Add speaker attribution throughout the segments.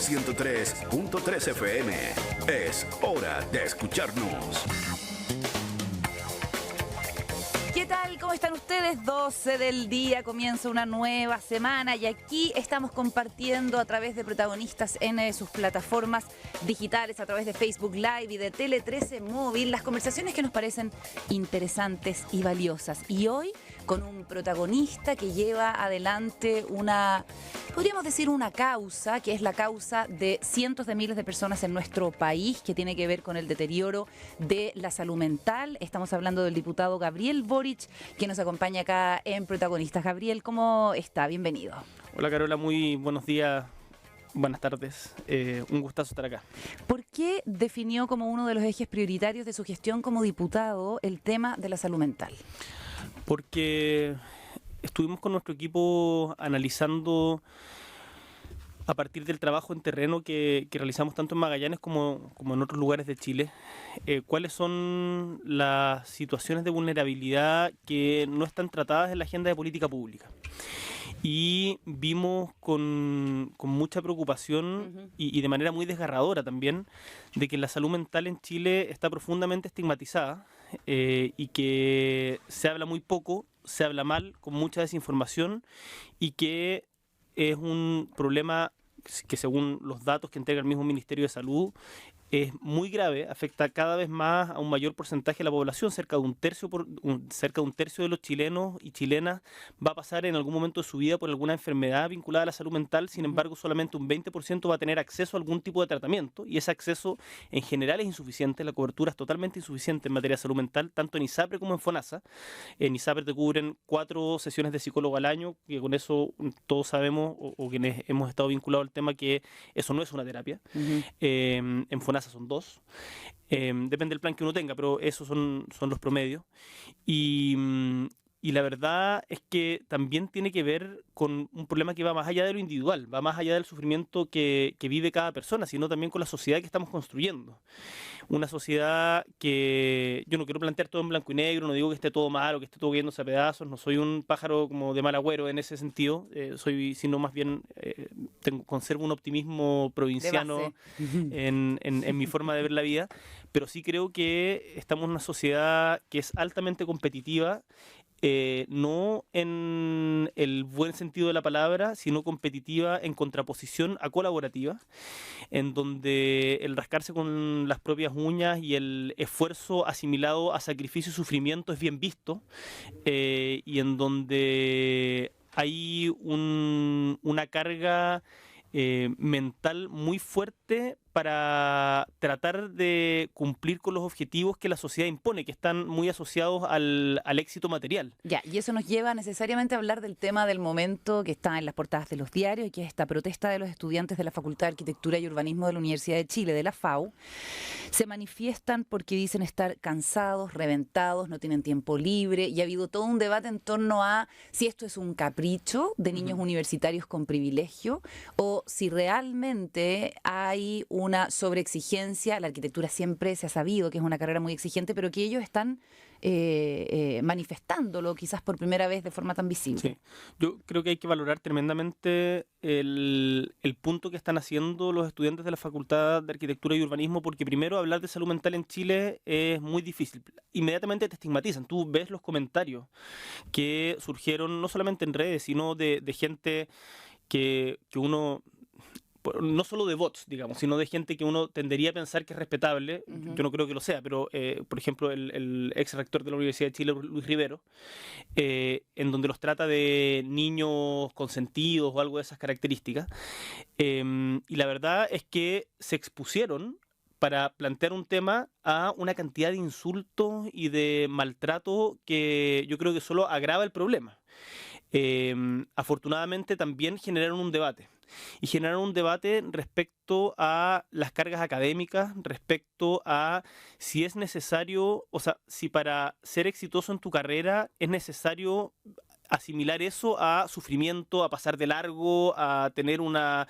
Speaker 1: 103.3 FM. Es hora de escucharnos.
Speaker 2: ¿Qué tal? ¿Cómo están ustedes? 12 del día, comienza una nueva semana y aquí estamos compartiendo a través de protagonistas en sus plataformas digitales, a través de Facebook Live y de Tele 13 Móvil, las conversaciones que nos parecen interesantes y valiosas. Y hoy con un protagonista que lleva adelante podríamos decir una causa, que es la causa de cientos de miles de personas en nuestro país, que tiene que ver con el deterioro de la salud mental. Estamos hablando del diputado Gabriel Boric, que nos acompaña acá en Protagonistas. Gabriel, ¿cómo está? Bienvenido.
Speaker 3: Hola Carola, muy buenos días, buenas tardes. Un gustazo estar acá.
Speaker 2: ¿Por qué definió como uno de los ejes prioritarios de su gestión como diputado el tema de la salud mental?
Speaker 3: Porque estuvimos con nuestro equipo analizando, a partir del trabajo en terreno que realizamos tanto en Magallanes como en otros lugares de Chile, cuáles son las situaciones de vulnerabilidad que no están tratadas en la agenda de política pública. Y vimos con mucha preocupación y de manera muy desgarradora también de que la salud mental en Chile está profundamente estigmatizada y que se habla muy poco, se habla mal, con mucha desinformación, y que es un problema que, según los datos que entrega el mismo Ministerio de Salud, es muy grave, afecta cada vez más a un mayor porcentaje de la población. Cerca de un tercio de los chilenos y chilenas va a pasar en algún momento de su vida por alguna enfermedad vinculada a la salud mental. Sin embargo, solamente un 20% va a tener acceso a algún tipo de tratamiento, y ese acceso en general es insuficiente. La cobertura es totalmente insuficiente en materia de salud mental, tanto en ISAPRE como en FONASA. En ISAPRE te cubren 4 sesiones de psicólogo al año, que con eso todos sabemos, o quienes hemos estado vinculados al tema, que eso no es una terapia. En FONASA son 2. Depende del plan que uno tenga, pero esos son los promedios. Y la verdad es que también tiene que ver con un problema que va más allá de lo individual, va más allá del sufrimiento que vive cada persona, sino también con la sociedad que estamos construyendo. Una sociedad que yo no quiero plantear todo en blanco y negro, no digo que esté todo mal o que esté todo cayéndose a pedazos, no soy un pájaro como de mal agüero en ese sentido, sino más bien conservo un optimismo provinciano en mi forma de ver la vida, pero sí creo que estamos en una sociedad que es altamente competitiva. No en el buen sentido de la palabra, sino competitiva en contraposición a colaborativa, en donde el rascarse con las propias uñas y el esfuerzo asimilado a sacrificio y sufrimiento es bien visto, y en donde hay una carga mental muy fuerte para tratar de cumplir con los objetivos que la sociedad impone, que están muy asociados al éxito material.
Speaker 2: Ya, y eso nos lleva necesariamente a hablar del tema del momento que está en las portadas de los diarios, y que es esta protesta de los estudiantes de la Facultad de Arquitectura y Urbanismo de la Universidad de Chile, de la FAU. Se manifiestan porque dicen estar cansados, reventados, no tienen tiempo libre, y ha habido todo un debate en torno a si esto es un capricho de niños universitarios con privilegio o si realmente hay una sobreexigencia. La arquitectura siempre se ha sabido que es una carrera muy exigente, pero que ellos están manifestándolo quizás por primera vez de forma tan visible.
Speaker 3: Sí. Yo creo que hay que valorar tremendamente el punto que están haciendo los estudiantes de la Facultad de Arquitectura y Urbanismo, porque primero hablar de salud mental en Chile es muy difícil. Inmediatamente te estigmatizan. Tú ves los comentarios que surgieron no solamente en redes, sino de gente que uno, no solo de bots, digamos, sino de gente que uno tendería a pensar que es respetable. Yo no creo que lo sea, pero por ejemplo el ex rector de la Universidad de Chile, Luis Rivero, en donde los trata de niños consentidos o algo de esas características, y la verdad es que se expusieron para plantear un tema a una cantidad de insultos y de maltrato que yo creo que solo agrava el problema. Afortunadamente también generaron un debate. Y generaron un debate respecto a las cargas académicas, respecto a si es necesario, o sea, si para ser exitoso en tu carrera es necesario asimilar eso a sufrimiento, a pasar de largo, a tener una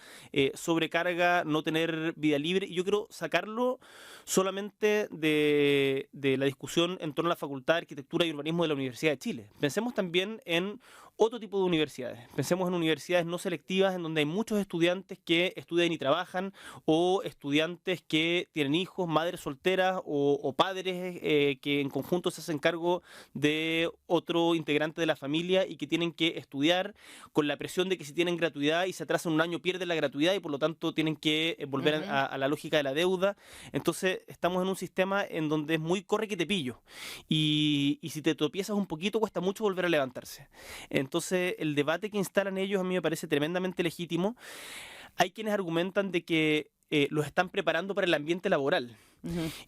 Speaker 3: sobrecarga, no tener vida libre. Y yo quiero sacarlo solamente de la discusión en torno a la Facultad de Arquitectura y Urbanismo de la Universidad de Chile. Pensemos también en otro tipo de universidades. Pensemos en universidades no selectivas en donde hay muchos estudiantes que estudian y trabajan, o estudiantes que tienen hijos, madres solteras o padres que en conjunto se hacen cargo de otro integrante de la familia y que tienen que estudiar con la presión de que si tienen gratuidad y se atrasan un año pierden la gratuidad y por lo tanto tienen que volver a la lógica de la deuda. Entonces estamos en un sistema en donde es muy corre que te pillo y si te tropiezas un poquito cuesta mucho volver a levantarse. Entonces el debate que instalan ellos a mí me parece tremendamente legítimo. Hay quienes argumentan de que los están preparando para el ambiente laboral.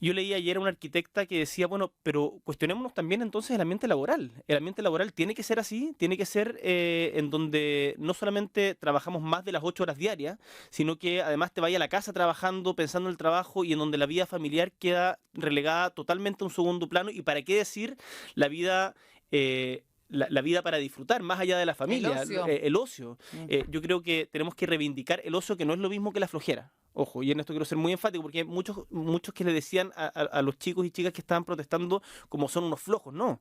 Speaker 3: Yo leí ayer a una arquitecta que decía, bueno, pero cuestionémonos también entonces el ambiente laboral. El ambiente laboral tiene que ser así, tiene que ser en donde no solamente trabajamos más de las 8 horas diarias, sino que además te vaya a la casa trabajando, pensando en el trabajo y en donde la vida familiar queda relegada totalmente a un segundo plano. Y para qué decir la vida... La vida para disfrutar, más allá de la familia, el ocio. Yo creo que tenemos que reivindicar el ocio, que no es lo mismo que la flojera. Ojo, y en esto quiero ser muy enfático, porque hay muchos que le decían a los chicos y chicas que estaban protestando como son unos flojos. No,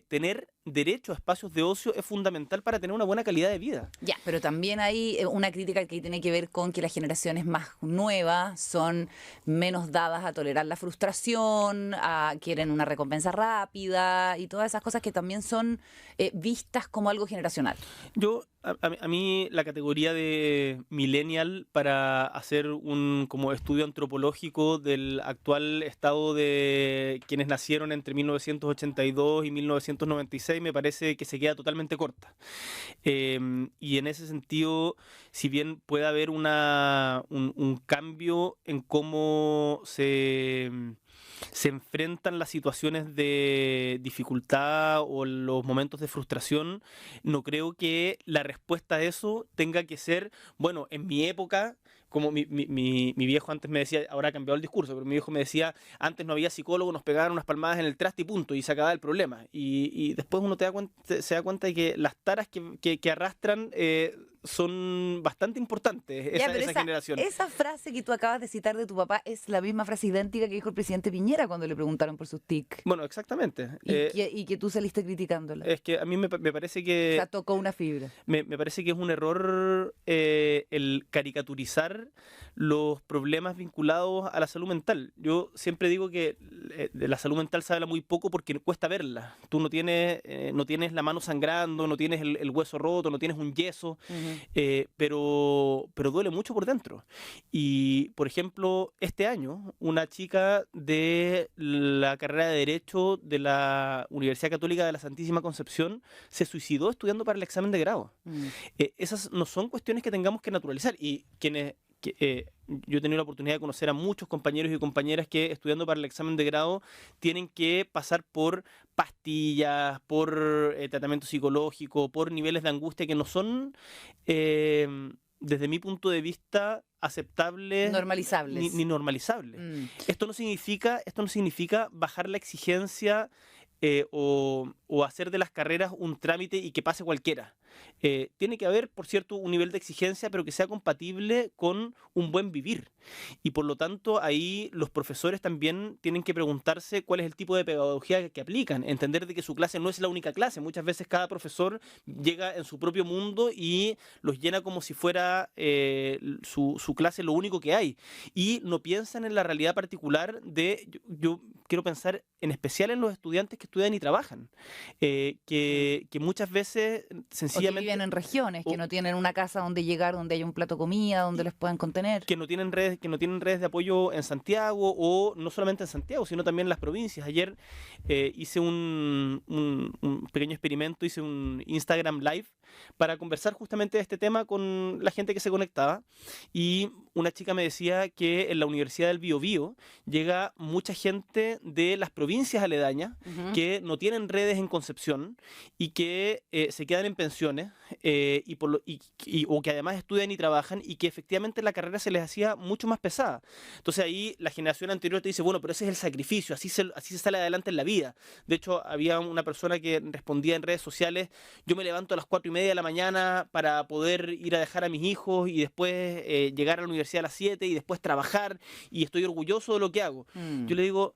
Speaker 3: tener derecho a espacios de ocio es fundamental para tener una buena calidad de vida.
Speaker 2: Ya, pero también hay una crítica que tiene que ver con que las generaciones más nuevas son menos dadas a tolerar la frustración, quieren una recompensa rápida y todas esas cosas que también son vistas como algo generacional.
Speaker 3: A mí la categoría de millennial para hacer un como estudio antropológico del actual estado de quienes nacieron entre 1982 y 1996 me parece que se queda totalmente corta. Y en ese sentido, si bien puede haber un cambio en cómo se enfrentan las situaciones de dificultad o los momentos de frustración, no creo que la respuesta a eso tenga que ser, bueno, en mi época, como mi viejo antes me decía, ahora ha cambiado el discurso, pero mi viejo me decía, antes no había psicólogo, nos pegaban unas palmadas en el traste y punto, y se acababa el problema. Y después uno se da cuenta de que las taras que arrastran son bastante importantes, esa generación.
Speaker 2: Esa frase que tú acabas de citar de tu papá es la misma frase idéntica que dijo el presidente Piñera cuando le preguntaron por sus tics.
Speaker 3: Bueno, exactamente.
Speaker 2: Y que tú saliste criticándola.
Speaker 3: Es que a mí me parece que...
Speaker 2: O sea, tocó una fibra.
Speaker 3: Me parece que es un error el caricaturizar los problemas vinculados a la salud mental. Yo siempre digo que de la salud mental se habla muy poco porque cuesta verla. Tú no tienes la mano sangrando, no tienes el hueso roto, no tienes un yeso, pero duele mucho por dentro. Y, por ejemplo, este año, una chica de la carrera de Derecho de la Universidad Católica de la Santísima Concepción se suicidó estudiando para el examen de grado. Esas no son cuestiones que tengamos que naturalizar. Y yo he tenido la oportunidad de conocer a muchos compañeros y compañeras que estudiando para el examen de grado tienen que pasar por pastillas, por tratamiento psicológico, por niveles de angustia que no son, desde mi punto de vista, aceptables
Speaker 2: normalizables.
Speaker 3: Ni normalizables. Esto no significa bajar la exigencia o hacer de las carreras un trámite y que pase cualquiera. Tiene que haber, por cierto, un nivel de exigencia, pero que sea compatible con un buen vivir. Y por lo tanto, ahí los profesores también tienen que preguntarse cuál es el tipo de pedagogía que aplican. Entender de que su clase no es la única clase. Muchas veces cada profesor llega en su propio mundo y los llena como si fuera su clase lo único que hay. Y no piensan en la realidad particular de... Yo quiero pensar en especial en los estudiantes que estudian y trabajan. Que muchas veces sencillamente...
Speaker 2: O que viven en regiones, que no tienen una casa donde llegar, donde haya un plato de comida, donde les puedan contener.
Speaker 3: Que no tienen redes de apoyo en Santiago, o no solamente en Santiago, sino también en las provincias. Ayer hice un pequeño experimento, hice un Instagram Live para conversar justamente de este tema con la gente que se conectaba. Y una chica me decía que en la Universidad del Biobío llega mucha gente de las provincias aledañas que no tienen redes en Concepción y que se quedan en pensiones o que además estudian y trabajan y que efectivamente la carrera se les hacía mucho más pesada. Entonces ahí la generación anterior te dice, bueno, pero ese es el sacrificio, así se sale adelante en la vida. De hecho, había una persona que respondía en redes sociales, yo me levanto a las 4:30 de la mañana para poder ir a dejar a mis hijos y después llegar a la universidad a las 7 y después trabajar y estoy orgulloso de lo que hago. Yo le digo,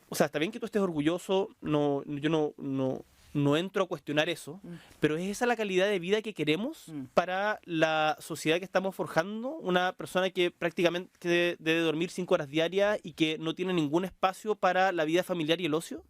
Speaker 3: o sea, está bien que tú estés orgulloso, yo no no entro a cuestionar eso, pero ¿es esa la calidad de vida que queremos para la sociedad que estamos forjando? Una persona que prácticamente debe dormir 5 horas diarias y que no tiene ningún espacio para la vida familiar y el ocio.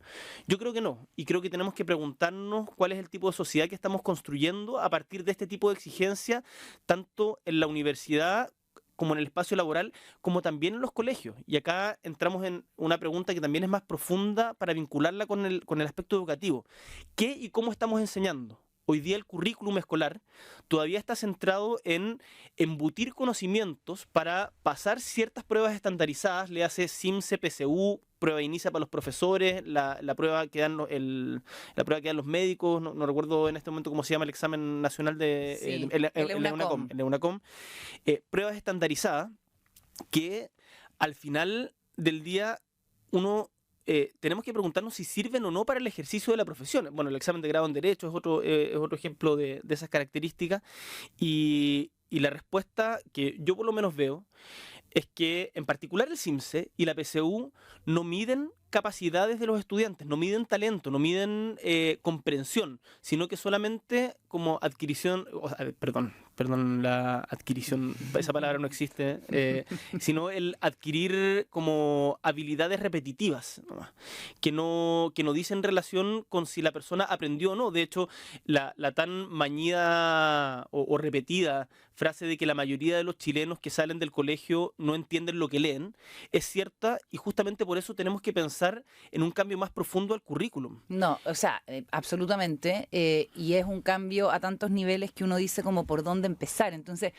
Speaker 3: Yo creo que no, y creo que tenemos que preguntarnos cuál es el tipo de sociedad que estamos construyendo a partir de este tipo de exigencia, tanto en la universidad como en el espacio laboral, como también en los colegios. Y acá entramos en una pregunta que también es más profunda para vincularla con el aspecto educativo. ¿Qué y cómo estamos enseñando? Hoy día el currículum escolar todavía está centrado en embutir conocimientos para pasar ciertas pruebas estandarizadas, le hace SIMSE, PSU, prueba inicia para los profesores, la prueba que dan la prueba que dan los médicos, no recuerdo en este momento cómo se llama el examen nacional de
Speaker 2: Sí,
Speaker 3: el EUNACOM. Pruebas estandarizadas que al final del día uno tenemos que preguntarnos si sirven o no para el ejercicio de la profesión. Bueno, el examen de grado en Derecho es otro ejemplo de esas características y la respuesta que yo por lo menos veo es que en particular el SIMSE y la PSU no miden capacidades de los estudiantes, no miden talento, no miden comprensión, sino que solamente como adquisición, perdón, la adquisición, esa palabra no existe, sino el adquirir como habilidades repetitivas, nomás, que no dicen relación con si la persona aprendió o no. De hecho, la tan mañida o repetida frase de que la mayoría de los chilenos que salen del colegio no entienden lo que leen, es cierta, y justamente por eso tenemos que pensar en un cambio más profundo al currículum.
Speaker 2: No, o sea, absolutamente, y es un cambio a tantos niveles que uno dice como por dónde empezar. Entonces,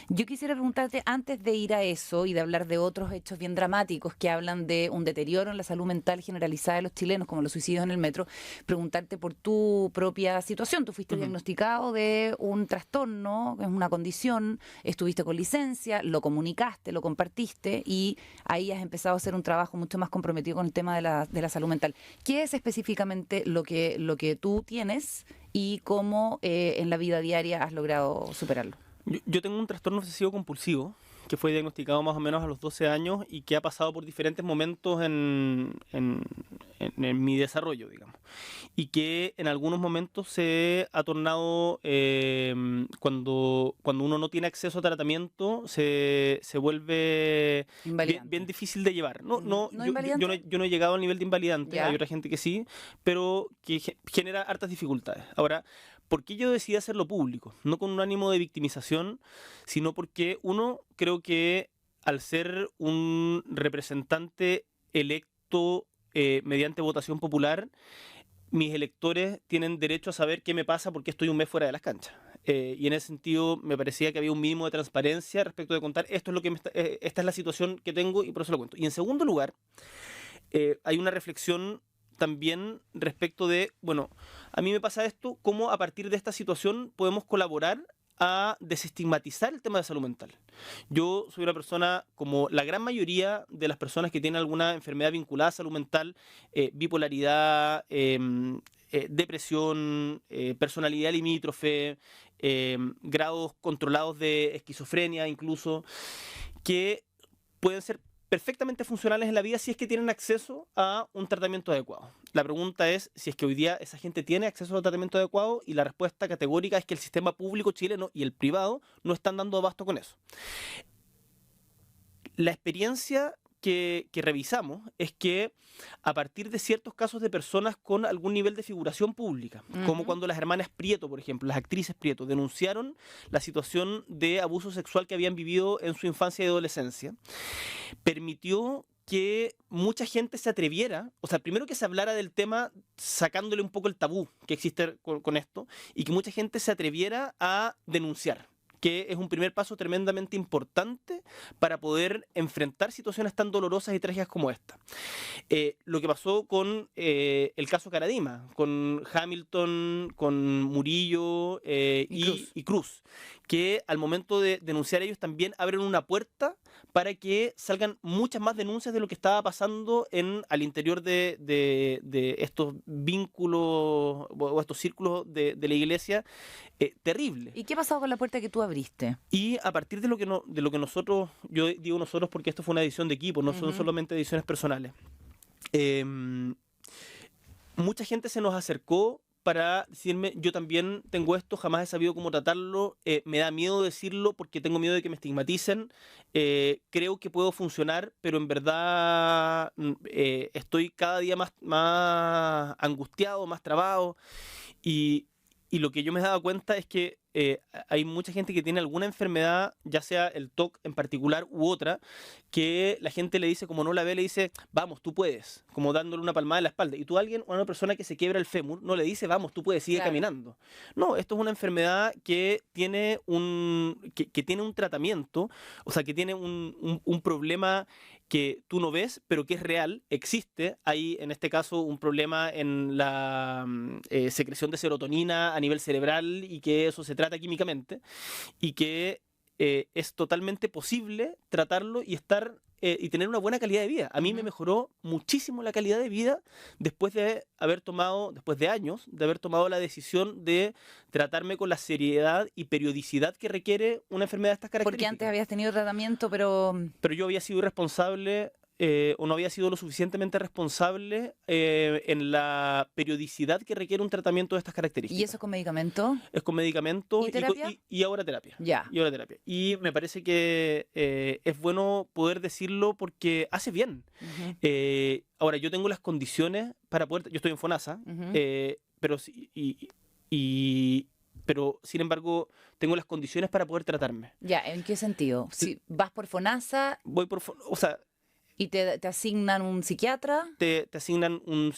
Speaker 2: yo quisiera preguntarte, antes de ir a eso y de hablar de otros hechos bien dramáticos que hablan de un deterioro en la salud mental generalizada de los chilenos, como los suicidios en el metro, preguntarte por tu propia situación. Tú fuiste diagnosticado de un trastorno, es una condición, estuviste con licencia, lo comunicaste, lo compartiste y ahí has empezado a hacer un trabajo mucho más comprometido con el tema de la salud mental. ¿Qué es específicamente lo que tú tienes y cómo en la vida diaria has logrado superarlo?
Speaker 3: Yo tengo un trastorno obsesivo compulsivo que fue diagnosticado más o menos a los 12 años y que ha pasado por diferentes momentos en mi desarrollo, digamos. Y que en algunos momentos se ha tornado, cuando uno no tiene acceso a tratamiento, se vuelve bien difícil de llevar. Yo no he llegado al nivel de invalidante, hay otra gente que sí, pero que genera hartas dificultades. Ahora, ¿por qué yo decidí hacerlo público? No con un ánimo de victimización, sino porque creo que al ser un representante electo mediante votación popular, mis electores tienen derecho a saber qué me pasa porque estoy un mes fuera de las canchas. Y en ese sentido me parecía que había un mínimo de transparencia respecto de contar esto es lo que esta es la situación que tengo y por eso lo cuento. Y en segundo lugar, hay una reflexión también respecto de, bueno, a mí me pasa esto, cómo a partir de esta situación podemos colaborar a desestigmatizar el tema de salud mental. Yo soy una persona, como la gran mayoría de las personas que tienen alguna enfermedad vinculada a salud mental, bipolaridad, depresión, personalidad limítrofe, grados controlados de esquizofrenia incluso, que pueden ser perfectamente funcionales en la vida si es que tienen acceso a un tratamiento adecuado. La pregunta es si es que hoy día esa gente tiene acceso a tratamiento adecuado y la respuesta categórica es que el sistema público chileno y el privado no están dando abasto con eso. La experiencia que revisamos es que a partir de ciertos casos de personas con algún nivel de figuración pública, como cuando las hermanas Prieto, por ejemplo, las actrices Prieto, denunciaron la situación de abuso sexual que habían vivido en su infancia y adolescencia, permitió que mucha gente se atreviera, o sea, primero que se hablara del tema sacándole un poco el tabú que existe con esto, y que mucha gente se atreviera a denunciar, que es un primer paso tremendamente importante para poder enfrentar situaciones tan dolorosas y trágicas como esta. Lo que pasó con el caso Caradima, con Hamilton, con Murillo y Cruz, que al momento de denunciar ellos también abren una puerta para que salgan muchas más denuncias de lo que estaba pasando al interior de estos vínculos o estos círculos de la iglesia terrible.
Speaker 2: ¿Y qué ha pasado con la puerta que tú abriste?
Speaker 3: Y a partir de lo que nosotros, yo digo nosotros porque esto fue una edición de equipo, no son solamente ediciones personales, mucha gente se nos acercó para decirme, yo también tengo esto, jamás he sabido cómo tratarlo, me da miedo decirlo porque tengo miedo de que me estigmaticen, creo que puedo funcionar, pero en verdad estoy cada día más angustiado, más trabado, y, y lo que yo me he dado cuenta es que hay mucha gente que tiene alguna enfermedad, ya sea el TOC en particular u otra, que la gente le dice, como no la ve, le dice, vamos, tú puedes, como dándole una palmada en la espalda. Y tú a alguien, a una persona que se quiebra el fémur, no le dice, vamos, tú puedes, sigue
Speaker 2: Claro.
Speaker 3: caminando. No, esto es una enfermedad que tiene que tiene un tratamiento, o sea, que tiene un problema que tú no ves, pero que es real, existe. Hay, en este caso, un problema en la secreción de serotonina a nivel cerebral y que eso se trata químicamente y que es totalmente posible tratarlo y estar y tener una buena calidad de vida. A mí me mejoró muchísimo la calidad de vida después de después de años, de haber tomado la decisión de tratarme con la seriedad y periodicidad que requiere una enfermedad de estas
Speaker 2: Porque
Speaker 3: características.
Speaker 2: antes habías tenido tratamiento, pero
Speaker 3: Pero yo había sido irresponsable o no había sido lo suficientemente responsable en la periodicidad que requiere un tratamiento de estas características.
Speaker 2: ¿y eso con medicamento?
Speaker 3: Es con medicamentos
Speaker 2: ¿Y terapia?
Speaker 3: y ahora terapia.
Speaker 2: Ya.
Speaker 3: Y ahora terapia. Y me parece que es bueno poder decirlo porque hace bien.
Speaker 2: Ujú,
Speaker 3: Ahora, yo tengo las condiciones para poder... Yo estoy en FONASA,
Speaker 2: ujú.
Speaker 3: pero, pero sin embargo tengo las condiciones para poder tratarme.
Speaker 2: Ya, ¿en qué sentido? Si vas por FONASA
Speaker 3: Voy o sea,
Speaker 2: y te asignan un psiquiatra,
Speaker 3: te asignan un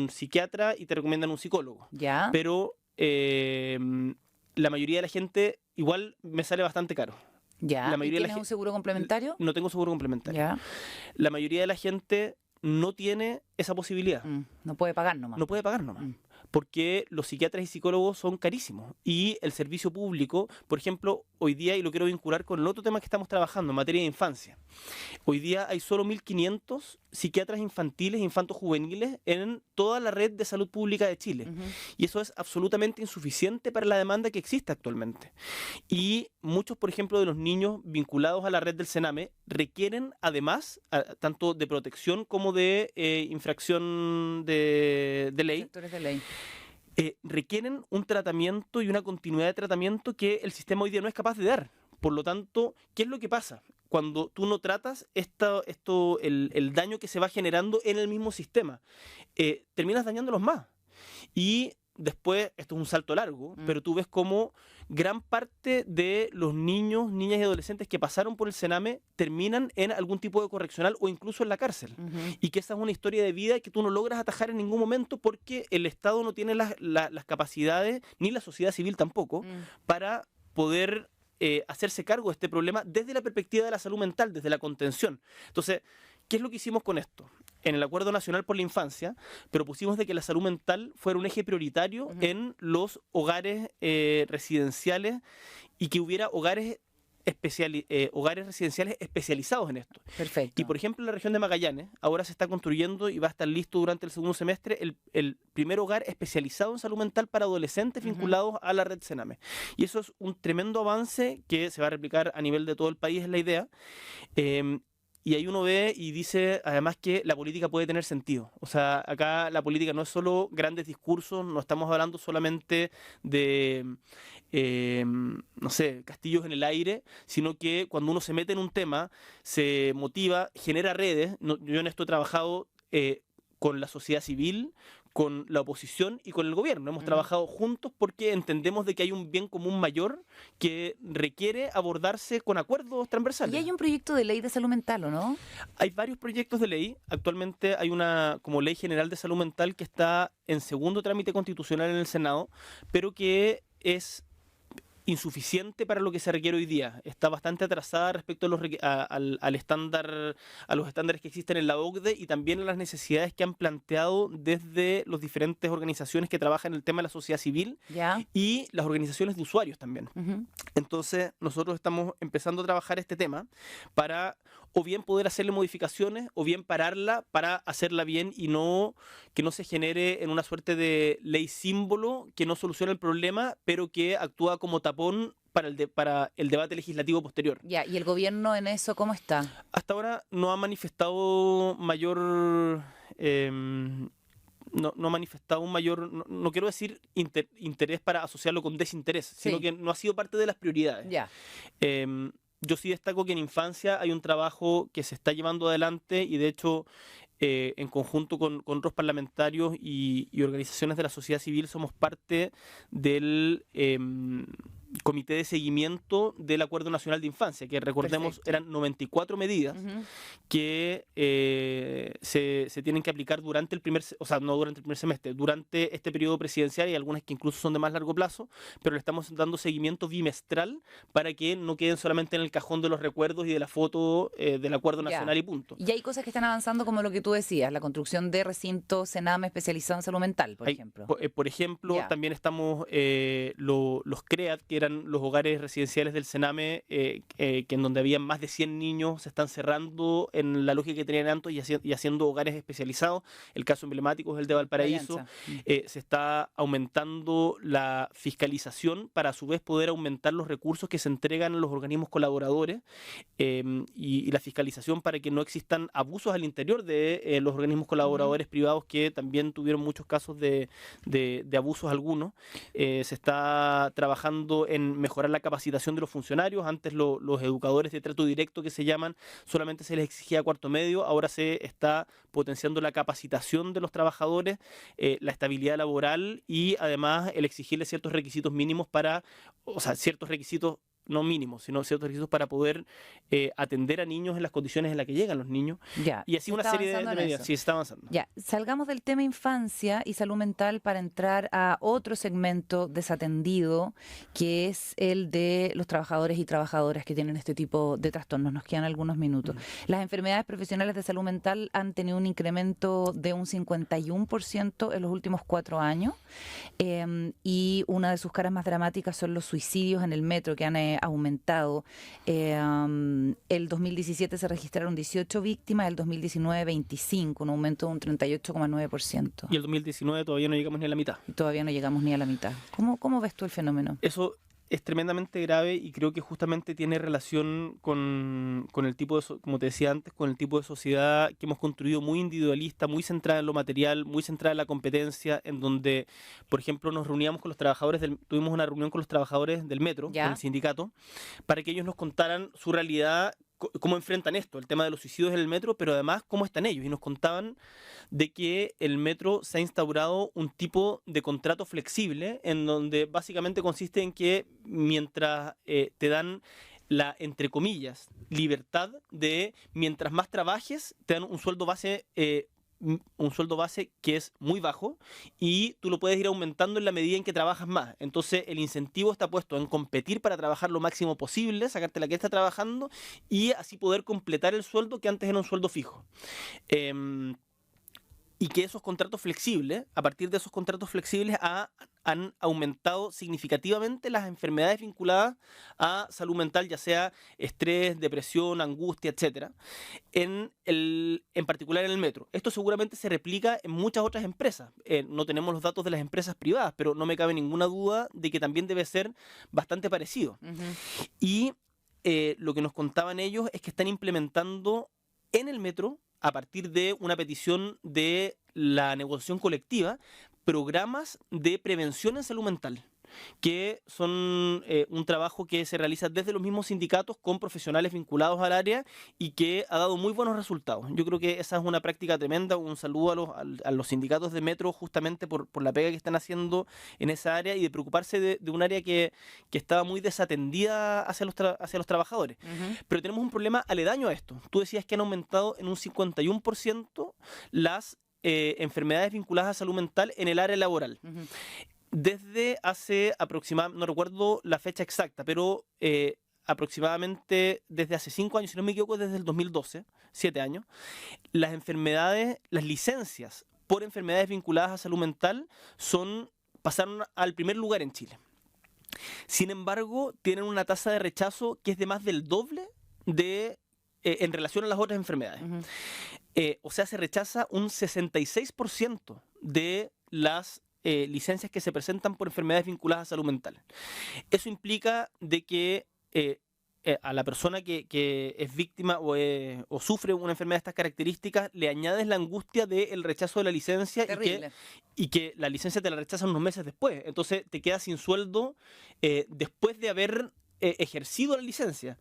Speaker 3: psiquiatra y te recomiendan un psicólogo.
Speaker 2: ya,
Speaker 3: Pero la mayoría de la gente igual me sale bastante caro.
Speaker 2: ya.
Speaker 3: la
Speaker 2: ¿Y
Speaker 3: mayoría de la
Speaker 2: tienes un
Speaker 3: gen-
Speaker 2: seguro complementario?
Speaker 3: No tengo seguro complementario.
Speaker 2: Ya.
Speaker 3: La mayoría de la gente no tiene esa posibilidad.
Speaker 2: No puede pagar nomás.
Speaker 3: No puede pagar nomás.
Speaker 2: Mm.
Speaker 3: Porque los psiquiatras y psicólogos son carísimos. Y el servicio público, por ejemplo, hoy día, y lo quiero vincular con el otro tema que estamos trabajando, en materia de infancia. Hoy día hay solo 1.500 psiquiatras infantiles, infantos juveniles, en toda la red de salud pública de Chile.
Speaker 2: Ujú.
Speaker 3: Y eso es absolutamente insuficiente para la demanda que existe actualmente. Y muchos, por ejemplo, de los niños vinculados a la red del Sename requieren, además, tanto de protección como de infracción de ley,
Speaker 2: Sectores de ley.
Speaker 3: requieren un tratamiento y una continuidad de tratamiento que el sistema hoy día no es capaz de dar. Por lo tanto, ¿qué es lo que pasa? Cuando tú no tratas el daño que se va generando en el mismo sistema, terminas dañándolos más. Y después, esto es un salto largo, pero tú ves cómo gran parte de los niños, niñas y adolescentes que pasaron por el Sename terminan en algún tipo de correccional o incluso en la cárcel.
Speaker 2: Ujú.
Speaker 3: Y que esa es una historia de vida que tú no logras atajar en ningún momento porque el Estado no tiene las capacidades, ni la sociedad civil tampoco, para poder hacerse cargo de este problema desde la perspectiva de la salud mental, desde la contención. Entonces, ¿qué es lo que hicimos con esto? En el Acuerdo Nacional por la Infancia propusimos de que la salud mental fuera un eje prioritario en los hogares residenciales y que hubiera hogares residenciales especializados en esto.
Speaker 2: Perfecto.
Speaker 3: Y por ejemplo, en la región de Magallanes, ahora se está construyendo y va a estar listo durante el segundo semestre el primer hogar especializado en salud mental para adolescentes vinculados a la red Sename. Y eso es un tremendo avance que se va a replicar a nivel de todo el país, es la idea. Y ahí uno ve y dice además que la política puede tener sentido. O sea, acá la política no es solo grandes discursos, no estamos hablando solamente de, no sé, castillos en el aire, sino que cuando uno se mete en un tema, se motiva, genera redes. Yo en esto he trabajado con la sociedad civil, con la oposición y con el gobierno. Hemos trabajado juntos porque entendemos de que hay un bien común mayor que requiere abordarse con acuerdos transversales.
Speaker 2: Y hay un proyecto de ley de salud mental, ¿o no?
Speaker 3: Hay varios proyectos de ley. Actualmente hay una como ley general de salud mental que está en segundo trámite constitucional en el Senado, pero que es insuficiente para lo que se requiere hoy día. Está bastante atrasada respecto al estándar, a los estándares que existen en la OCDE y también a las necesidades que han planteado desde las diferentes organizaciones que trabajan en el tema de la sociedad civil
Speaker 2: Ya.
Speaker 3: y las organizaciones de usuarios también.
Speaker 2: Ujú.
Speaker 3: Entonces, nosotros estamos empezando a trabajar este tema para o bien poder hacerle modificaciones o bien pararla para hacerla bien y no que no se genere en una suerte de ley símbolo que no soluciona el problema, pero que actúa como tapón para el debate legislativo posterior.
Speaker 2: Ya, ¿y el gobierno en eso cómo está?
Speaker 3: Hasta ahora no ha manifestado mayor no ha manifestado un mayor, no quiero decir interés para asociarlo con desinterés, sino
Speaker 2: Sí.
Speaker 3: que no ha sido parte de las prioridades.
Speaker 2: Ya.
Speaker 3: Yo sí destaco que en infancia hay un trabajo que se está llevando adelante y de hecho en conjunto con otros parlamentarios y organizaciones de la sociedad civil somos parte del comité de seguimiento del Acuerdo Nacional de Infancia, que recordemos
Speaker 2: Perfecto.
Speaker 3: eran 94 medidas
Speaker 2: Ujú.
Speaker 3: que se tienen que aplicar durante el o sea, no durante el primer semestre, durante este periodo presidencial y algunas que incluso son de más largo plazo, pero le estamos dando seguimiento bimestral para que no queden solamente en el cajón de los recuerdos y de la foto del Acuerdo
Speaker 2: Ya.
Speaker 3: Nacional y punto.
Speaker 2: Y hay cosas que están avanzando como lo que tú decías, la construcción de recintos Sename especializado en salud mental, por
Speaker 3: Hay,
Speaker 2: ejemplo.
Speaker 3: por ejemplo,
Speaker 2: Ya.
Speaker 3: también estamos los CREAT, que eran los hogares residenciales del Sename, que en donde había más de 100 niños, se están cerrando en la lógica que tenían antes y haciendo hogares especializados. El caso emblemático es el de Valparaíso.
Speaker 2: Providencia.
Speaker 3: Se está aumentando la fiscalización para a su vez poder aumentar los recursos que se entregan a los organismos colaboradores y la fiscalización para que no existan abusos al interior de los organismos colaboradores privados que también tuvieron muchos casos de abusos algunos. Se está trabajando en mejorar la capacitación de los funcionarios. Antes los educadores de trato directo que se llaman, solamente se les exigía cuarto medio, ahora se está potenciando la capacitación de los trabajadores, la estabilidad laboral y además el exigirles ciertos requisitos mínimos o sea, ciertos requisitos no mínimos, sino ciertos requisitos para poder atender a niños en las condiciones en las que llegan los niños.
Speaker 2: Ya.
Speaker 3: Y así
Speaker 2: Se
Speaker 3: una
Speaker 2: está
Speaker 3: serie de
Speaker 2: avanzando en
Speaker 3: medidas.
Speaker 2: eso.
Speaker 3: Sí, se está avanzando.
Speaker 2: Ya, salgamos del tema infancia y salud mental para entrar a otro segmento desatendido, que es el de los trabajadores y trabajadoras que tienen este tipo de trastornos. Nos quedan algunos minutos. Las enfermedades profesionales de salud mental han tenido un incremento de un 51% en los últimos 4 años, y una de sus caras más dramáticas son los suicidios en el metro, que han aumentado. El 2017 se registraron 18 víctimas, el 2019 25, un aumento de un 38,9%.
Speaker 3: Y el 2019 todavía no llegamos ni a la mitad.
Speaker 2: Y todavía no llegamos ni a la mitad. ¿Cómo ves tú el fenómeno?
Speaker 3: Eso es tremendamente grave y creo que justamente tiene relación con el tipo de, como te decía antes, con el tipo de sociedad que hemos construido muy individualista, muy centrada en lo material, muy centrada en la competencia, en donde, por ejemplo, nos reuníamos con los trabajadores, tuvimos una reunión con los trabajadores del metro,
Speaker 2: ¿Ya?
Speaker 3: con el sindicato, para que ellos nos contaran su realidad, cómo enfrentan esto, el tema de los suicidios en el metro, pero además cómo están ellos. Y nos contaban de que el metro se ha instaurado un tipo de contrato flexible en donde básicamente consiste en que mientras te dan la, entre comillas, libertad de mientras más trabajes, te dan un sueldo base que es muy bajo y tú lo puedes ir aumentando en la medida en que trabajas más. Entonces el incentivo está puesto en competir para trabajar lo máximo posible, sacarte la que está trabajando y así poder completar el sueldo que antes era un sueldo fijo. Y que esos contratos flexibles, a partir de esos contratos flexibles, han aumentado significativamente las enfermedades vinculadas a salud mental, ya sea estrés, depresión, angustia, etcétera, en particular en el metro. Esto seguramente se replica en muchas otras empresas. No tenemos los datos de las empresas privadas, pero no me cabe ninguna duda de que también debe ser bastante parecido. Y lo que nos contaban ellos es que están implementando en el metro, a partir de una petición de la negociación colectiva, programas de prevención en salud mental, que son un trabajo que se realiza desde los mismos sindicatos con profesionales vinculados al área y que ha dado muy buenos resultados. Yo creo que esa es una práctica tremenda. Un saludo a los sindicatos de metro justamente por la pega que están haciendo en esa área y de preocuparse de un área que estaba muy desatendida hacia los trabajadores. Pero tenemos un problema aledaño a esto. Tú decías que han aumentado en un 51% las enfermedades vinculadas a salud mental en el área laboral. Desde hace aproximadamente, no recuerdo la fecha exacta, pero aproximadamente desde hace 5 años, si no me equivoco, desde el 2012, 7 años, las licencias por enfermedades vinculadas a salud mental pasaron al primer lugar en Chile. Sin embargo, tienen una tasa de rechazo que es de más del doble en relación a las otras enfermedades. O sea, se rechaza un 66% de las licencias que se presentan por enfermedades vinculadas a salud mental. Eso implica de que a la persona que es víctima o sufre una enfermedad de estas características, le añades la angustia del rechazo de la licencia
Speaker 2: Terrible.
Speaker 3: y que la licencia te la rechazan unos meses después. Entonces te quedas sin sueldo después de haber ejercido la licencia.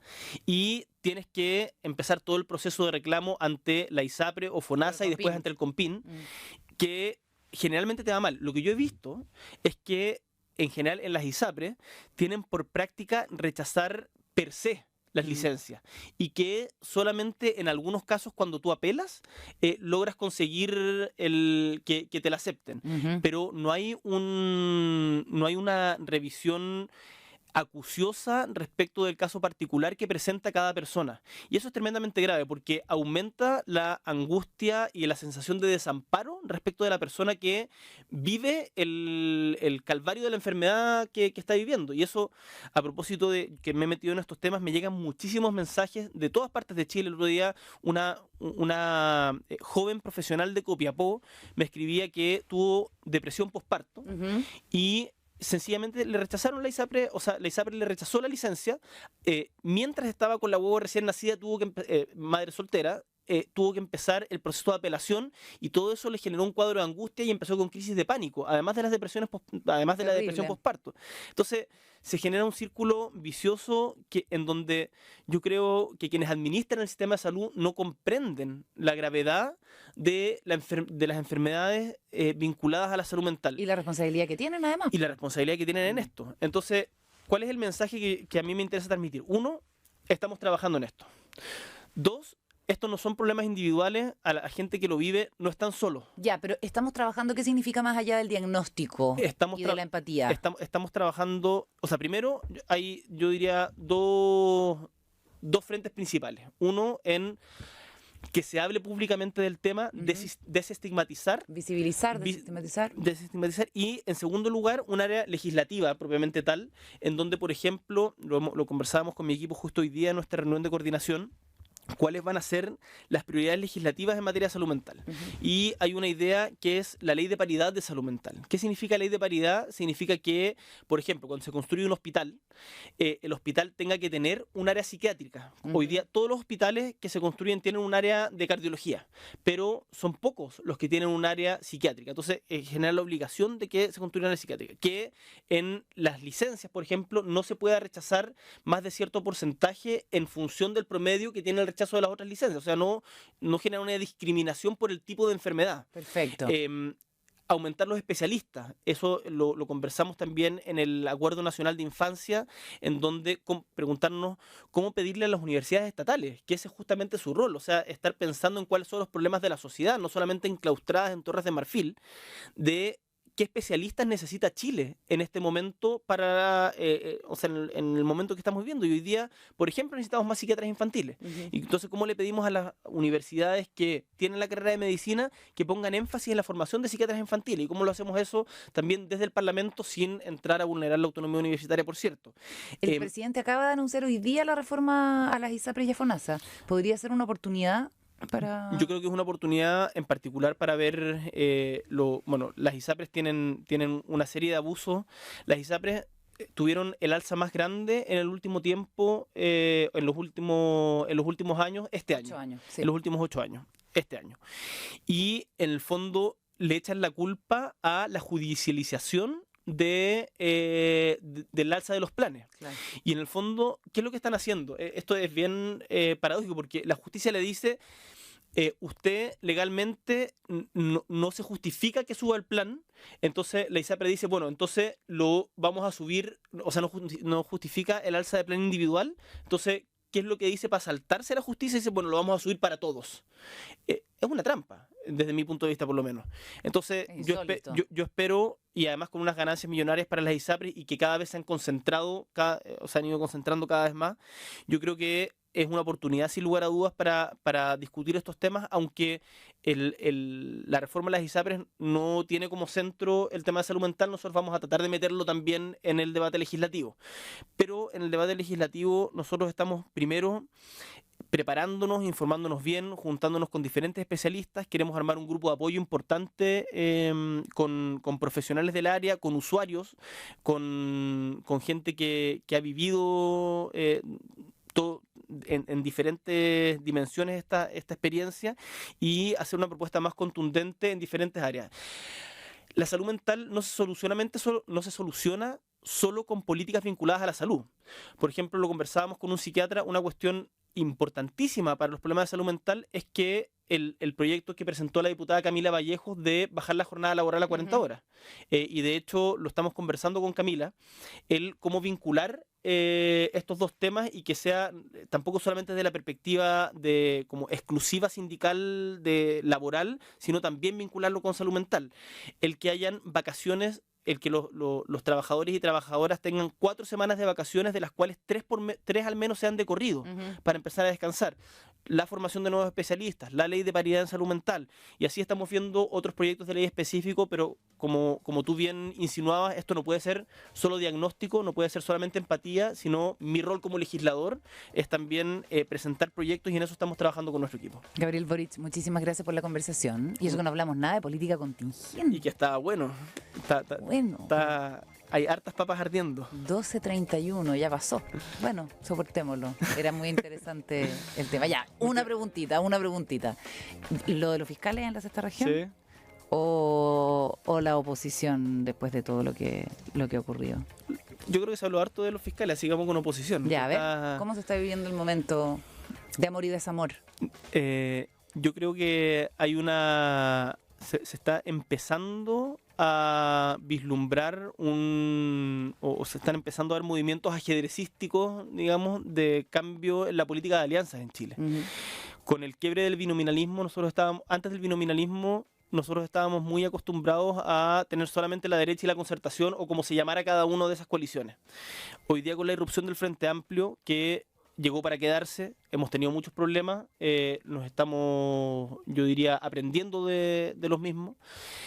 Speaker 3: Y tienes que empezar todo el proceso de reclamo ante la ISAPRE o FONASA y después ante el COMPIN, que generalmente te va mal. Lo que yo he visto es que en general en las ISAPRE tienen por práctica rechazar per se las licencias y que solamente en algunos casos cuando tú apelas logras conseguir que te la acepten, pero no hay una revisión acuciosa respecto del caso particular que presenta cada persona. Y eso es tremendamente grave porque aumenta la angustia y la sensación de desamparo respecto de la persona que vive el calvario de la enfermedad que está viviendo. Y eso, a propósito de que me he metido en estos temas, me llegan muchísimos mensajes de todas partes de Chile. El otro día una joven profesional de Copiapó me escribía que tuvo depresión postparto y sencillamente le rechazaron la ISAPRE, o sea, la ISAPRE le rechazó la licencia, mientras estaba con la huevo recién nacida, madre soltera, tuvo que empezar el proceso de apelación y todo eso le generó un cuadro de angustia y empezó con crisis de pánico, además de la depresión postparto. Entonces, se genera un círculo vicioso en donde yo creo que quienes administran el sistema de salud no comprenden la gravedad de las enfermedades vinculadas a la salud mental.
Speaker 2: Y la responsabilidad que tienen, además.
Speaker 3: Y la responsabilidad que tienen en esto. Entonces, ¿cuál es el mensaje que a mí me interesa transmitir? Uno, estamos trabajando en esto. Dos, estos no son problemas individuales, a la gente que lo vive no están solos.
Speaker 2: Ya, pero estamos trabajando, ¿qué significa más allá del diagnóstico y de la empatía?
Speaker 3: Estamos trabajando, o sea, primero hay, yo diría, dos frentes principales. Uno, en que se hable públicamente del tema, desestigmatizar.
Speaker 2: Visibilizar, desestigmatizar.
Speaker 3: Desestigmatizar. Y, en segundo lugar, un área legislativa propiamente tal, en donde, por ejemplo, lo conversábamos con mi equipo justo hoy día en nuestra reunión de coordinación, cuáles van a ser las prioridades legislativas en materia de salud mental. Y hay una idea que es la ley de paridad de salud mental. ¿Qué significa ley de paridad? Significa que, por ejemplo, cuando se construye un hospital, el hospital tenga que tener un área psiquiátrica. Hoy día todos los hospitales que se construyen tienen un área de cardiología, pero son pocos los que tienen un área psiquiátrica. Entonces, genera la obligación de que se construya una área psiquiátrica. Que en las licencias, por ejemplo, no se pueda rechazar más de cierto porcentaje en función del promedio que tiene el rechazo de las otras licencias. O sea, no genera una discriminación por el tipo de enfermedad.
Speaker 2: Perfecto.
Speaker 3: Aumentar los especialistas. Eso lo conversamos también en el Acuerdo Nacional de Infancia, en donde preguntarnos cómo pedirle a las universidades estatales, que ese es justamente su rol, o sea, estar pensando en cuáles son los problemas de la sociedad, no solamente enclaustradas en Torres de Marfil, de qué especialistas necesita Chile en este momento para, o sea, en el momento que estamos viviendo. Y hoy día, por ejemplo, necesitamos más psiquiatras infantiles. Y entonces, ¿cómo le pedimos a las universidades que tienen la carrera de medicina que pongan énfasis en la formación de psiquiatras infantiles? ¿Y cómo lo hacemos eso también desde el Parlamento sin entrar a vulnerar la autonomía universitaria, por cierto?
Speaker 2: El presidente acaba de anunciar hoy día la reforma a las ISAPRE y a FONASA. ¿Podría ser una oportunidad para...?
Speaker 3: Yo creo que es una oportunidad en particular para ver, las ISAPRES tienen una serie de abusos. Las ISAPRES tuvieron el alza más grande en el último tiempo, en los últimos años, este año.
Speaker 2: 8 años, sí.
Speaker 3: En los últimos 8 años, este año. Y en el fondo le echan la culpa a la judicialización del alza de los planes. Claro. Y en el fondo, ¿qué es lo que están haciendo? Esto es bien paradójico porque la justicia le dice, usted legalmente no se justifica que suba el plan, entonces la ISAPRE dice, bueno, entonces lo vamos a subir, o sea, no justifica el alza de plan individual, entonces, ¿qué es lo que dice para saltarse la justicia? Dice, bueno, lo vamos a subir para todos. Es una trampa, desde mi punto de vista por lo menos. Entonces, yo espero, y además con unas ganancias millonarias para las ISAPRES y que cada vez se han concentrado, se han ido concentrando cada vez más, yo creo que es una oportunidad sin lugar a dudas para discutir estos temas, aunque la reforma de las ISAPRES no tiene como centro el tema de salud mental. Nosotros vamos a tratar de meterlo también en el debate legislativo. Pero en el debate legislativo nosotros estamos primero preparándonos, informándonos bien, juntándonos con diferentes especialistas. Queremos armar un grupo de apoyo importante con profesionales del área, con usuarios, con gente que ha vivido en diferentes dimensiones esta experiencia y hacer una propuesta más contundente en diferentes áreas. La salud mental no se soluciona solo con políticas vinculadas a la salud. Por ejemplo, lo conversábamos con un psiquiatra, una cuestión importantísima para los problemas de salud mental es que el proyecto que presentó la diputada Camila Vallejos de bajar la jornada laboral a 40 horas. Y de hecho lo estamos conversando con Camila, el cómo vincular estos dos temas y que sea tampoco solamente desde la perspectiva de como exclusiva sindical de laboral, sino también vincularlo con salud mental. El que hayan vacaciones, el que los trabajadores y trabajadoras tengan 4 semanas de vacaciones, de las cuales 3 al menos sean de corrido, para empezar a descansar. La formación de nuevos especialistas, la ley de paridad en salud mental. Y así estamos viendo otros proyectos de ley específicos, pero como tú bien insinuabas, esto no puede ser solo diagnóstico, no puede ser solamente empatía, sino mi rol como legislador es también presentar proyectos y en eso estamos trabajando con nuestro equipo.
Speaker 2: Gabriel Boric, muchísimas gracias por la conversación. Y eso que no hablamos nada de política contingente.
Speaker 3: Y que está bueno. Hay hartas papas ardiendo.
Speaker 2: 12:31, ya pasó. Bueno, soportémoslo. Era muy interesante el tema. Ya, una preguntita. ¿Lo de los fiscales en la sexta región?
Speaker 3: Sí.
Speaker 2: ¿O la oposición después de todo lo que ocurrió?
Speaker 3: Yo creo que se habló harto de los fiscales, sigamos con oposición.
Speaker 2: Ya, a ver, ¿cómo se está viviendo el momento de amor y desamor?
Speaker 3: Yo creo que hay se está empezando a vislumbrar o se están empezando a dar movimientos ajedrecísticos, digamos, de cambio en la política de alianzas en Chile. Con el quiebre del binominalismo, antes del binominalismo, nosotros estábamos muy acostumbrados a tener solamente la derecha y la concertación, o como se llamara cada una de esas coaliciones. Hoy día, con la irrupción del Frente Amplio, que llegó para quedarse, hemos tenido muchos problemas, nos estamos, yo diría, aprendiendo de los mismos.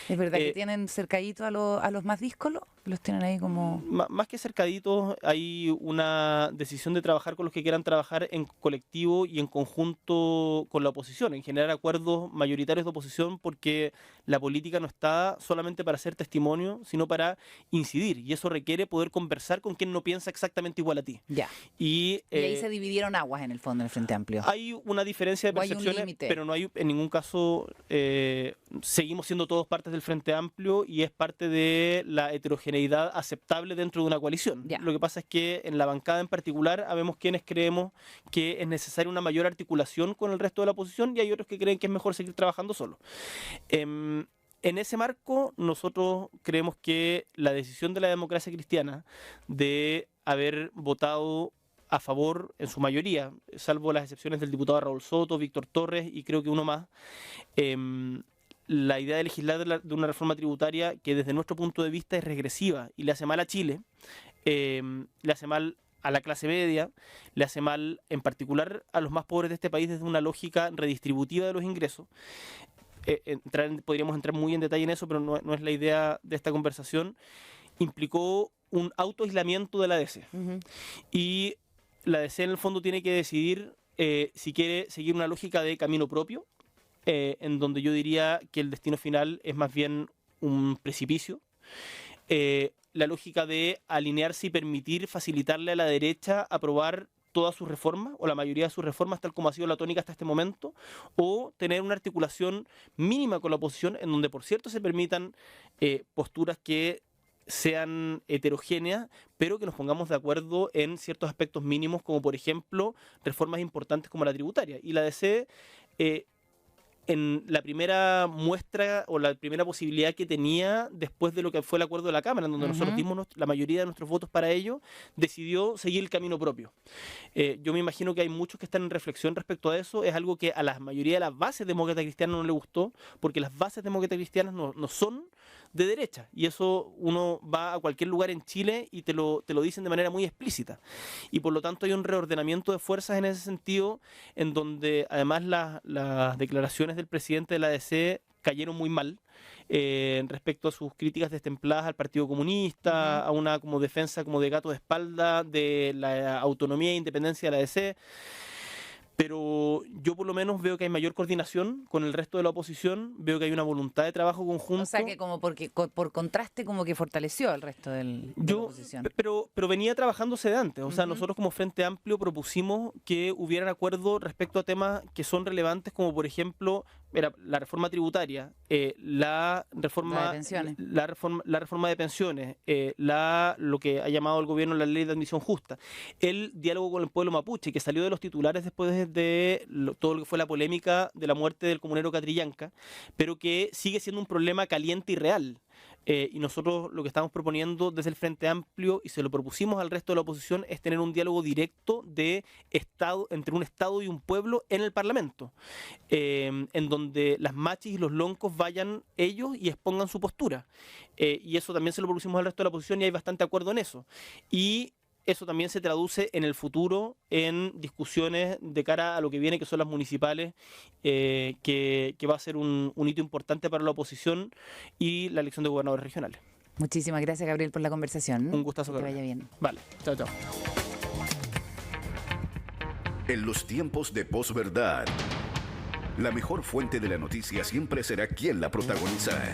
Speaker 2: ¿Es verdad que tienen cercaditos a los más díscolos? ¿Los tienen ahí como...?
Speaker 3: Más que cercaditos, hay una decisión de trabajar con los que quieran trabajar en colectivo y en conjunto con la oposición, en generar acuerdos mayoritarios de oposición, porque la política no está solamente para hacer testimonio, sino para incidir, y eso requiere poder conversar con quien no piensa exactamente igual a ti.
Speaker 2: Ya. Y ahí se dividieron aguas en el fondo en el Frente Amplio.
Speaker 3: Hay una diferencia de percepciones, pero no hay en ningún caso, seguimos siendo todos partes del Frente Amplio y es parte de la heterogeneidad aceptable dentro de una coalición.
Speaker 2: Ya.
Speaker 3: Lo que pasa es que en la bancada en particular habemos quienes creemos que es necesaria una mayor articulación con el resto de la oposición y hay otros que creen que es mejor seguir trabajando solo. En ese marco, nosotros creemos que la decisión de la democracia cristiana de haber votado a favor en su mayoría, salvo las excepciones del diputado Raúl Soto, Víctor Torres y creo que uno más, la idea de legislar de una reforma tributaria que desde nuestro punto de vista es regresiva y le hace mal a Chile, le hace mal a la clase media, le hace mal en particular a los más pobres de este país desde una lógica redistributiva de los ingresos. Podríamos entrar muy en detalle en eso, pero no es la idea de esta conversación. Implicó un autoaislamiento de la DC. Y la DC en el fondo tiene que decidir si quiere seguir una lógica de camino propio, en donde yo diría que el destino final es más bien un precipicio. La lógica de alinearse y permitir facilitarle a la derecha aprobar todas sus reformas, o la mayoría de sus reformas, tal como ha sido la tónica hasta este momento, o tener una articulación mínima con la oposición, en donde, por cierto, se permitan posturas que sean heterogéneas, pero que nos pongamos de acuerdo en ciertos aspectos mínimos, como por ejemplo reformas importantes como la tributaria. Y la DC, en la primera muestra o la primera posibilidad que tenía después de lo que fue el acuerdo de la Cámara, en donde nosotros dimos la mayoría de nuestros votos para ello, decidió seguir el camino propio. Yo me imagino que hay muchos que están en reflexión respecto a eso. Es algo que a la mayoría de las bases demócratas cristianas no le gustó, porque las bases demócratas cristianas no son de derecha, y eso uno va a cualquier lugar en Chile y te lo dicen de manera muy explícita, y por lo tanto hay un reordenamiento de fuerzas en ese sentido, en donde además las declaraciones del presidente de la ADC cayeron muy mal respecto a sus críticas destempladas al Partido Comunista, a una como defensa como de gato de espalda de la autonomía e independencia de la ADC. Pero pero yo por lo menos veo que hay mayor coordinación con el resto de la oposición, veo que hay una voluntad de trabajo conjunto.
Speaker 2: O sea que como por contraste como que fortaleció al resto de la oposición.
Speaker 3: Pero venía trabajándose de antes, o sea, nosotros como Frente Amplio propusimos que hubieran acuerdos respecto a temas que son relevantes, como por ejemplo la reforma tributaria, la reforma de pensiones, lo que ha llamado el gobierno la ley de admisión justa, el diálogo con el pueblo mapuche, que salió de los titulares después de todo lo que fue la polémica de la muerte del comunero Catrillanca, pero que sigue siendo un problema caliente y real. Y nosotros lo que estamos proponiendo desde el Frente Amplio, y se lo propusimos al resto de la oposición, es tener un diálogo directo entre un Estado y un pueblo en el Parlamento, en donde las machis y los loncos vayan ellos y expongan su postura. Y eso también se lo propusimos al resto de la oposición y hay bastante acuerdo en eso. Y eso también se traduce en el futuro en discusiones de cara a lo que viene, que son las municipales, que va a ser un hito importante para la oposición y la elección de gobernadores regionales.
Speaker 2: Muchísimas gracias, Gabriel, por la conversación.
Speaker 3: Un gustazo.
Speaker 2: Que te vaya bien.
Speaker 3: Vale, chao, chao.
Speaker 1: En los tiempos de posverdad, la mejor fuente de la noticia siempre será quien la protagoniza.